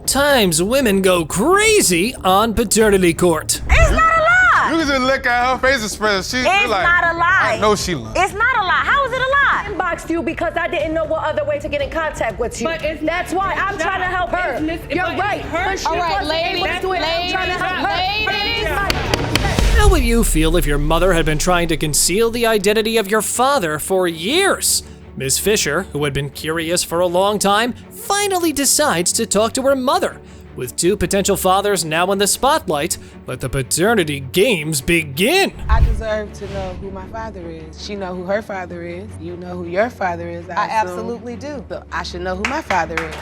Sometimes women go crazy on paternity court. It's not a lie. You can just look at her face expression. She's It's like, not a lie. I know she lying. It's not a lie. How is it a lie? Inboxed you because I didn't know what other way to get in contact with you. But it's That's why I'm trying to help her. You're right. But she All right, wasn't able to do it. I'm trying to help her. But it is my- How would you feel if your mother had been trying to conceal the identity of your father for years? Ms. Fisher, who had been curious for a long time, finally decides to talk to her mother. With two potential fathers now in the spotlight, let the paternity games begin. I deserve to know who my father is. She know who her father is. You know who your father is. I assume. Absolutely do. So I should know who my father is.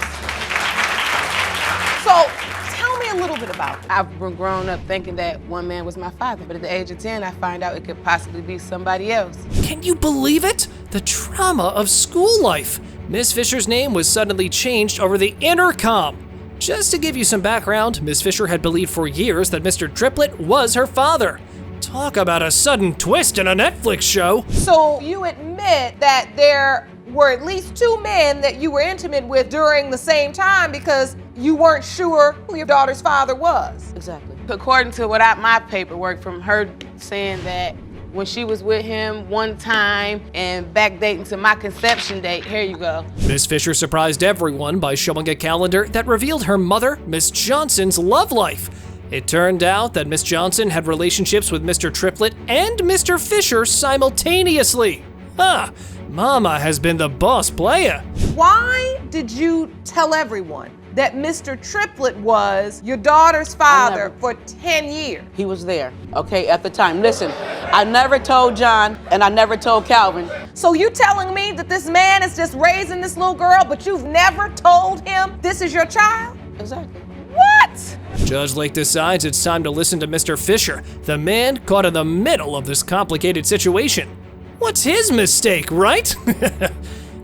So tell me a little bit about it. I've been grown up thinking that one man was my father, but at the age of 10, I find out it could possibly be somebody else. Can you believe it? The trauma of school life. Miss Fisher's name was suddenly changed over the intercom. Just to give you some background, Miss Fisher had believed for years that Mr. Triplett was her father. Talk about a sudden twist in a Netflix show. So you admit that there were at least two men that you were intimate with during the same time because you weren't sure who your daughter's father was. Exactly. According to my paperwork from her saying that when she was with him one time and backdating to my conception date, here you go. Miss Fisher surprised everyone by showing a calendar that revealed her mother, Miss Johnson's love life. It turned out that Miss Johnson had relationships with Mr. Triplett and Mr. Fisher simultaneously. Mama has been the boss player. Why did you tell everyone that Mr. Triplett was your daughter's father for 10 years? He was there, okay, at the time. Listen, I never told John and I never told Calvin. So you telling me that this man is just raising this little girl, but you've never told him this is your child? Exactly. What? Judge Lake decides it's time to listen to Mr. Fisher, the man caught in the middle of this complicated situation. What's his mistake, right?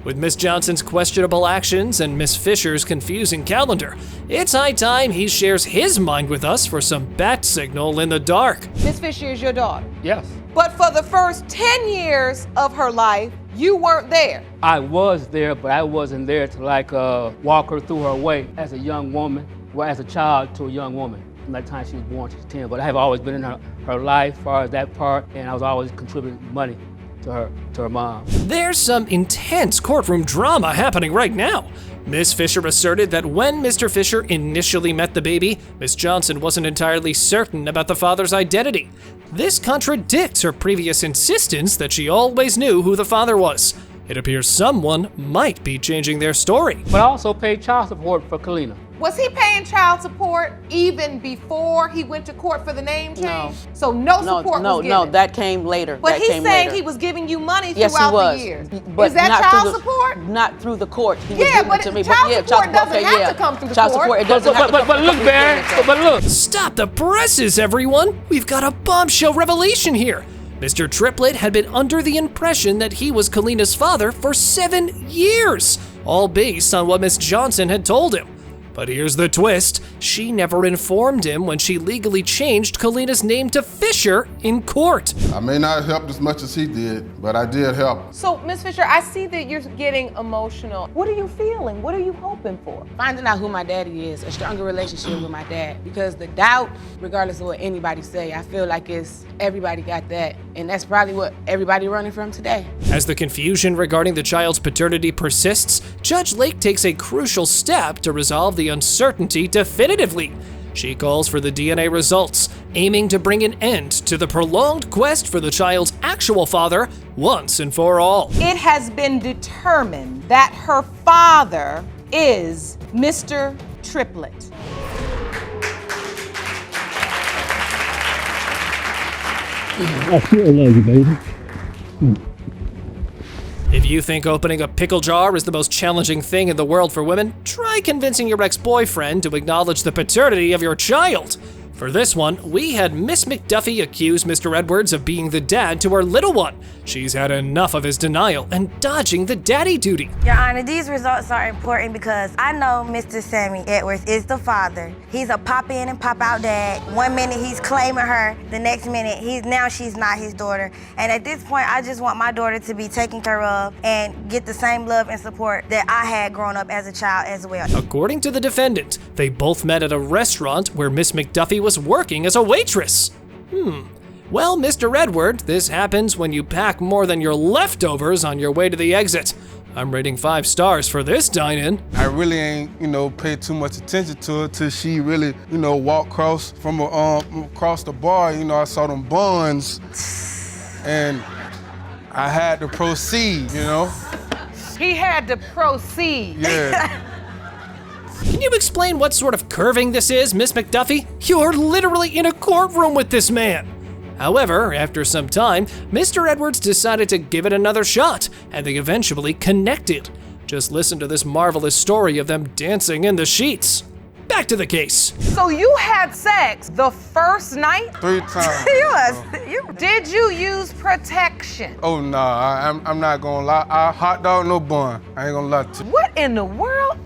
With Miss Johnson's questionable actions and Miss Fisher's confusing calendar, it's high time he shares his mind with us for some bat signal in the dark. Miss Fisher is your daughter. Yes. But for the first 10 years of her life, you weren't there. I was there, but I wasn't there to walk her through her way as a young woman, or as a child to a young woman. From that time she was born, she's 10, but I have always been in her life as far as that part, and I was always contributing money to her mom. There's some intense courtroom drama happening right now. Miss Fisher asserted that when Mr. Fisher initially met the baby, Miss Johnson wasn't entirely certain about the father's identity. This contradicts her previous insistence that she always knew who the father was. It appears someone might be changing their story. But I also paid child support for Kalina. Was he paying child support even before he went to court for the name change? No. So no support was given? No, that came later. But he's saying later. he was giving you money Yes, throughout he was. the years. But is that not child through the, support? Not through the court. He was Yeah, giving but it to me. child support doesn't okay, have yeah. to come through the child court. Support, it doesn't have to come But look, through Barry, the court. but look. Stop the presses, everyone! We've got a bombshell revelation here. Mr. Triplett had been under the impression that he was Kalina's father for 7 years, all based on what Miss Johnson had told him. But here's the twist. She never informed him when she legally changed Kalina's name to Fisher in court. I may not have helped as much as he did, but I did help. So, Miss Fisher, I see that you're getting emotional. What are you feeling? What are you hoping for? Finding out who my daddy is, a stronger relationship with my dad. Because the doubt, regardless of what anybody say, I feel like everybody got that. And that's probably what everybody running from today. As the confusion regarding the child's paternity persists, Judge Lake takes a crucial step to resolve the uncertainty definitively. She calls for the DNA results, aiming to bring an end to the prolonged quest for the child's actual father once and for all. It has been determined that her father is Mr. Triplett. I still love you, baby. If you think opening a pickle jar is the most challenging thing in the world for women, try convincing your ex-boyfriend to acknowledge the paternity of your child. For this one, we had Miss McDuffie accuse Mr. Edwards of being the dad to her little one. She's had enough of his denial and dodging the daddy duty. Your Honor, these results are important because I know Mr. Sammy Edwards is the father. He's a pop in and pop out dad. One minute he's claiming her, the next minute she's not his daughter. And at this point, I just want my daughter to be taken care of and get the same love and support that I had growing up as a child as well. According to the defendant, they both met at a restaurant where Miss McDuffie was working as a waitress. Well, Mr. Edward, this happens when you pack more than your leftovers on your way to the exit. I'm rating 5 stars for this dine-in. I really ain't, paid too much attention to her till she really, walked across the bar. I saw them buns, and I had to proceed. He had to proceed. Yeah. Can you explain what sort of curving this is, Miss McDuffie? You're literally in a courtroom with this man. However, after some time, Mr. Edwards decided to give it another shot, and they eventually connected. Just listen to this marvelous story of them dancing in the sheets. Back to the case. So you had sex the first night? 3 times. Did you use protection? Oh, nah, I'm not gonna lie. I hot dog, no bun. I ain't gonna lie to you. What in the world?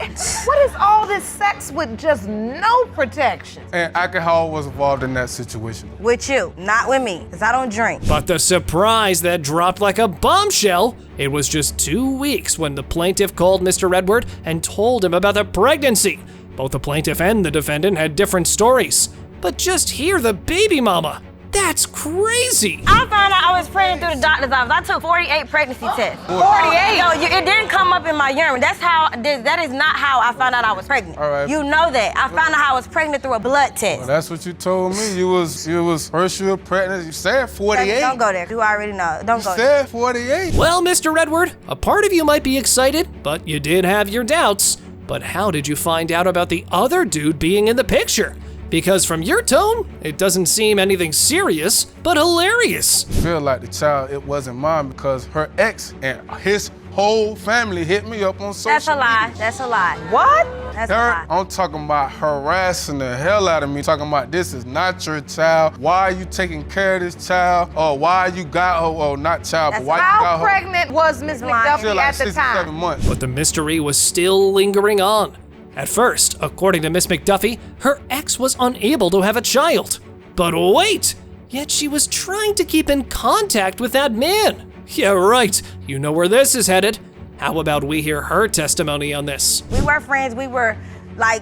What is all this sex with just no protection? And alcohol was involved in that situation. With you, not with me, because I don't drink. But the surprise that dropped like a bombshell, it was just 2 weeks when the plaintiff called Mr. Edward and told him about the pregnancy. Both the plaintiff and the defendant had different stories. But just hear the baby mama. That's crazy. I found out I was pregnant through the doctor's office. I took 48 pregnancy tests. 48? No, it didn't come up in my urine. That is not how I found out I was pregnant. All right. You know that. I found out I was pregnant through a blood test. Well, that's what you told me. You was first you were pregnant. You said 48. Don't go there. You already know. Don't go You there. said 48. Well, Mr. Edward, a part of you might be excited, but you did have your doubts. But how did you find out about the other dude being in the picture? Because from your tone, it doesn't seem anything serious, but hilarious. I feel like the child, it wasn't mine because her ex and his whole family hit me up on social That's a lie. media. That's a lie. What? That's a lie. I'm talking about harassing the hell out of me, talking about this is not your child. Why are you taking care of this child? Or why you got her? Oh, not child, but why you got How her? pregnant was Ms. Still McDuffie like at the 6 or 7 time? months. But the mystery was still lingering on. At first, according to Miss McDuffie, her ex was unable to have a child. But wait! Yet she was trying to keep in contact with that man. Yeah, right. You know where this is headed. How about we hear her testimony on this? We were friends. We were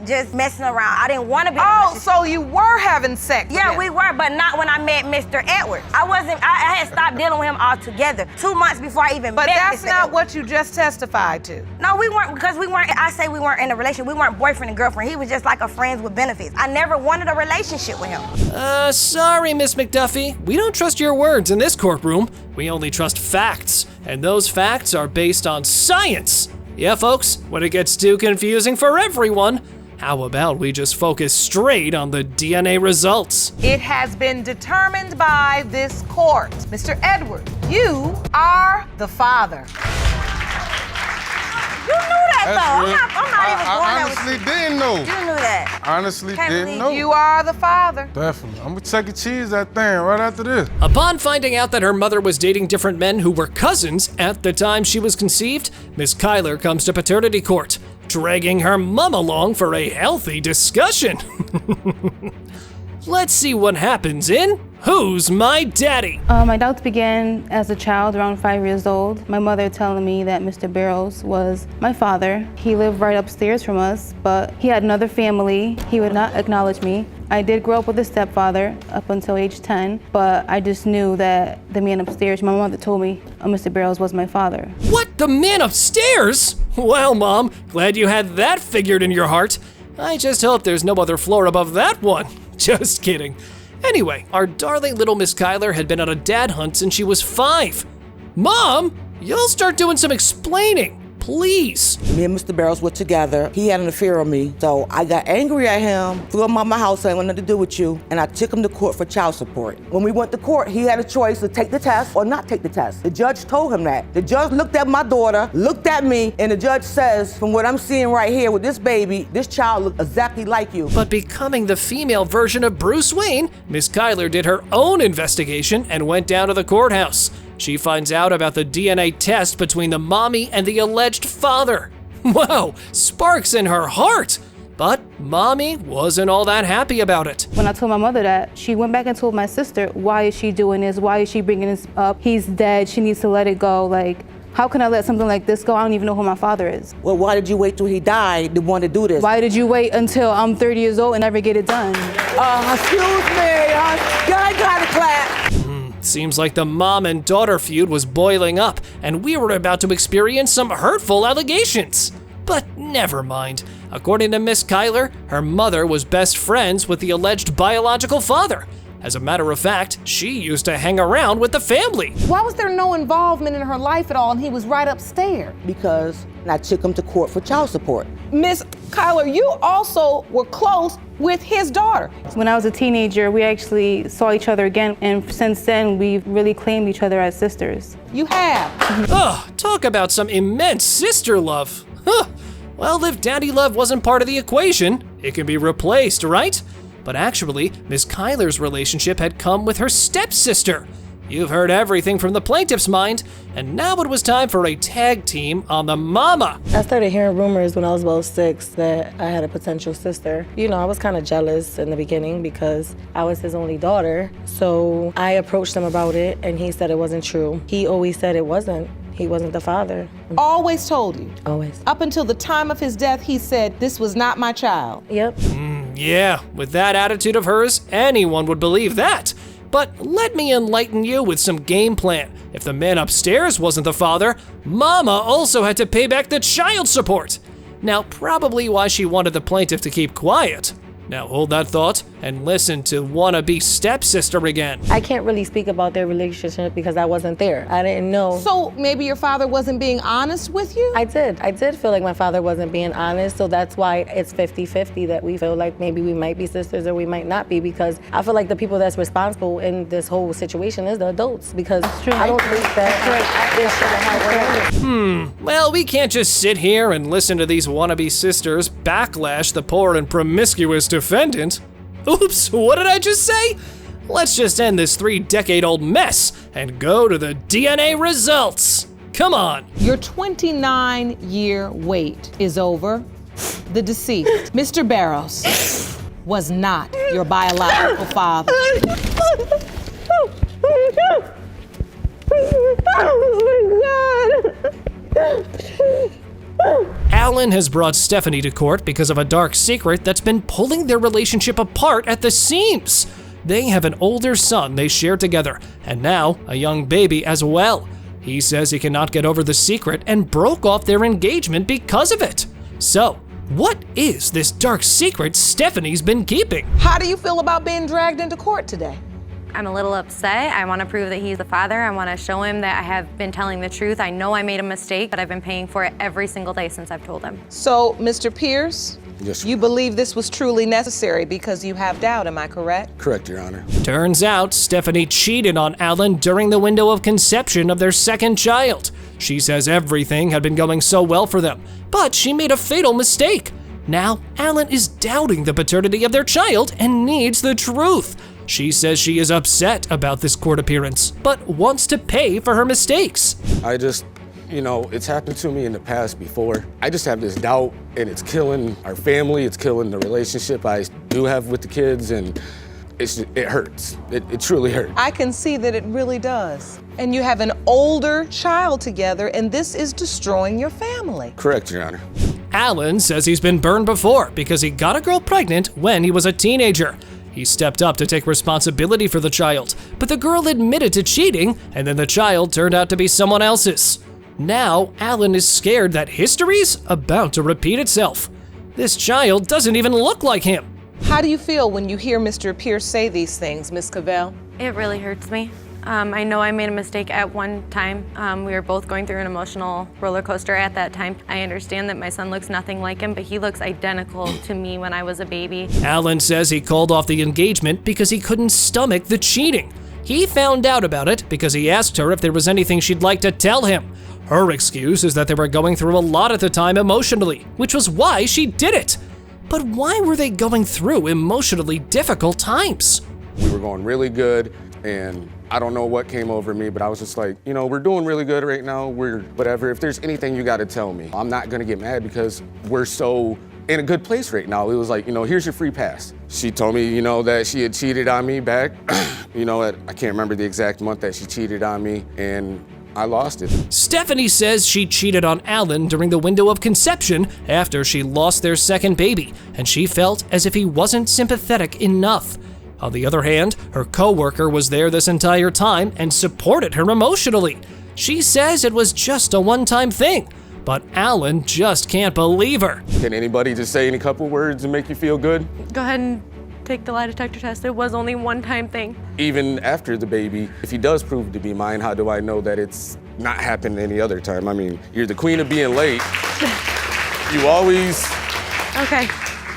just messing around. I didn't want to be. Oh, so you were having sex? with Yeah, him. we were, but not when I met Mr. Edwards. I had stopped dealing with him altogether 2 months before I even But met that's Mr. not Edwards. what you just testified to. No, we weren't, because we weren't in a relationship. We weren't boyfriend and girlfriend. He was just like a friends with benefits. I never wanted a relationship with him. Sorry, Miss McDuffie. We don't trust your words in this courtroom. We only trust facts, and those facts are based on science. Yeah, folks, when it gets too confusing for everyone, how about we just focus straight on the DNA results? It has been determined by this court. Mr. Edwards, you are the father. You knew that, That's though. real. I'm not even going I there with honestly didn't know. you. Knew that. Honestly Can't didn't believe know. You are the father. Definitely. I'm gonna Chuck E. Cheese that thing right after this. Upon finding out that her mother was dating different men who were cousins at the time she was conceived, Miss Kyler comes to paternity court, dragging her mom along for a healthy discussion. Let's see what happens in Who's My Daddy? My doubts began as a child, around 5 years old. My mother telling me that Mr. Barrows was my father. He lived right upstairs from us, but he had another family. He would not acknowledge me. I did grow up with a stepfather up until age 10, but I just knew that the man upstairs, my mother told me Mr. Barrows was my father. What, the man upstairs? Well, Mom, glad you had that figured in your heart. I just hope there's no other floor above that one. Just kidding. Anyway, our darling little Miss Kyler had been on a dad hunt since she was 5. Mom, you'll start doing some explaining. please. Me and Mr. Barrows were together. He had an affair on me, so I got angry at him, threw him out my house, I wanted to do with you, and I took him to court for child support. When we went to court, he had a choice to take the test or not take the test. The judge told him that. The judge looked at my daughter, looked at me, and the judge says, from what I'm seeing right here with this baby, this child looks exactly like you. But becoming the female version of Bruce Wayne, Miss Kyler did her own investigation and went down to the courthouse. She finds out about the DNA test between the mommy and the alleged father. Whoa, sparks in her heart! But mommy wasn't all that happy about it. When I told my mother that, she went back and told my sister, why is she doing this? Why is she bringing this up? He's dead, she needs to let it go. Like, how can I let something like this go? I don't even know who my father is. Well, why did you wait till he died to want to do this? Why did you wait until I'm 30 years old and never get it done? Excuse me, I gotta clap. Seems like the mom and daughter feud was boiling up, and we were about to experience some hurtful allegations. But never mind. According to Miss Kyler, her mother was best friends with the alleged biological father. As a matter of fact, she used to hang around with the family. Why was there no involvement in her life at all and he was right upstairs? Because I took him to court for child support. Miss Kyler, you also were close with his daughter. When I was a teenager, we actually saw each other again, and since then, we've really claimed each other as sisters. You have. Ugh, talk about some immense sister love. Huh. Well, if daddy love wasn't part of the equation, it can be replaced, right? But actually, Miss Kyler's relationship had come with her stepsister. You've heard everything from the plaintiff's mind, and now it was time for a tag team on the mama. I started hearing rumors when I was about 6 that I had a potential sister. You know, I was kind of jealous in the beginning because I was his only daughter. So I approached him about it, and he said it wasn't true. He always said it wasn't. He wasn't the father. Always told you? Always. Up until the time of his death, he said, this was not my child. Yep. Yeah, with that attitude of hers, anyone would believe that. But let me enlighten you with some game plan. If the man upstairs wasn't the father, Mama also had to pay back the child support. Now, probably why she wanted the plaintiff to keep quiet. Now hold that thought and listen to wannabe stepsister again. I can't really speak about their relationship because I wasn't there. I didn't know. So maybe your father wasn't being honest with you? I did feel like my father wasn't being honest, so that's why it's 50-50 that we feel like maybe we might be sisters or we might not be, because I feel like the people that's responsible in this whole situation is the adults, because I don't think that this should have happened. Well, we can't just sit here and listen to these wannabe sisters backlash the poor and promiscuous defendant. Oops, what did I just say? Let's just end this 3-decade-old mess and go to the DNA results. Come on. Your 29-year wait is over. The deceased, Mr. Barrows, was not your biological father. Alan has brought Stephanie to court because of a dark secret that's been pulling their relationship apart at the seams. They have an older son they share together, and now a young baby as well. He says he cannot get over the secret and broke off their engagement because of it. So, what is this dark secret Stephanie's been keeping? How do you feel about being dragged into court today? I'm a little upset. I want to prove that he's the father. I want to show him that I have been telling the truth. I know I made a mistake, but I've been paying for it every single day since I've told him. So, Mr. Pierce, yes, you believe this was truly necessary because you have doubt, am I correct? Correct, Your Honor. Turns out Stephanie cheated on Alan during the window of conception of their second child. She says everything had been going so well for them, but she made a fatal mistake. Now, Alan is doubting the paternity of their child and needs the truth. She says she is upset about this court appearance, but wants to pay for her mistakes. I just, it's happened to me in the past before. I just have this doubt, and it's killing our family, it's killing the relationship I do have with the kids, and it hurts. It truly hurts. I can see that it really does. And you have an older child together, and this is destroying your family. Correct, Your Honor. Alan says he's been burned before because he got a girl pregnant when he was a teenager. He stepped up to take responsibility for the child, but the girl admitted to cheating, and then the child turned out to be someone else's. Now, Alan is scared that history's about to repeat itself. This child doesn't even look like him. How do you feel when you hear Mr. Pierce say these things, Ms. Cavell? It really hurts me. I know I made a mistake at one time. We were both going through an emotional roller coaster at that time. I understand that my son looks nothing like him, but he looks identical to me when I was a baby. Alan says he called off the engagement because he couldn't stomach the cheating. He found out about it because he asked her if there was anything she'd like to tell him. Her excuse is that they were going through a lot at the time emotionally, which was why she did it. But why were they going through emotionally difficult times? We were going really good, and I don't know what came over me, but I was just like, you know, we're doing really good right now. We're whatever. If there's anything you got to tell me, I'm not gonna get mad because we're so in a good place right now. It was like, you know, here's your free pass. She told me, you know, that she had cheated on me back, you know, I can't remember the exact month that she cheated on me, and I lost it. Stephanie says she cheated on Alan during the window of conception after she lost their second baby, and she felt as if he wasn't sympathetic enough. On the other hand, her co-worker was there this entire time and supported her emotionally. She says it was just a one-time thing, but Alan just can't believe her. Can anybody just say any couple words and make you feel good? Go ahead and take the lie detector test. It was only one-time thing. Even after the baby, if he does prove to be mine, how do I know that it's not happened any other time? I mean, you're the queen of being late. You always... Okay.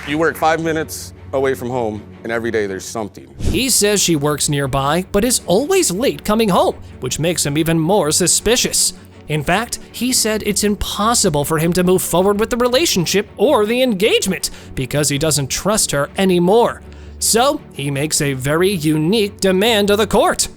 You work 5 minutes away from home, and every day there's something. He says she works nearby, but is always late coming home, which makes him even more suspicious. In fact, he said it's impossible for him to move forward with the relationship or the engagement because he doesn't trust her anymore. So, he makes a very unique demand of the court.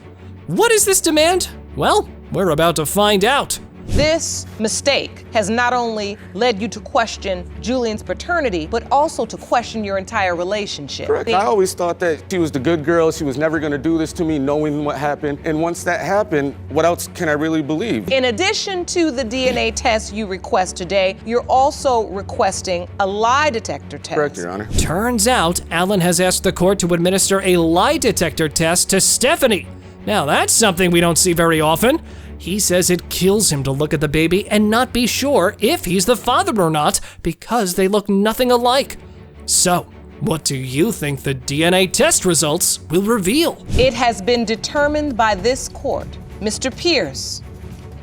What is this demand? Well, we're about to find out. This mistake has not only led you to question Julian's paternity, but also to question your entire relationship. Correct. I always thought that she was the good girl. She was never going to do this to me, knowing what happened. And once that happened, what else can I really believe? In addition to the DNA test you request today, you're also requesting a lie detector test. Correct, Your Honor. Turns out, Alan has asked the court to administer a lie detector test to Stephanie. Now that's something we don't see very often. He says it kills him to look at the baby and not be sure if he's the father or not because they look nothing alike. So, what do you think the DNA test results will reveal? It has been determined by this court. Mr. Pierce,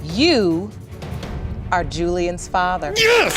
you are Julian's father. Yes!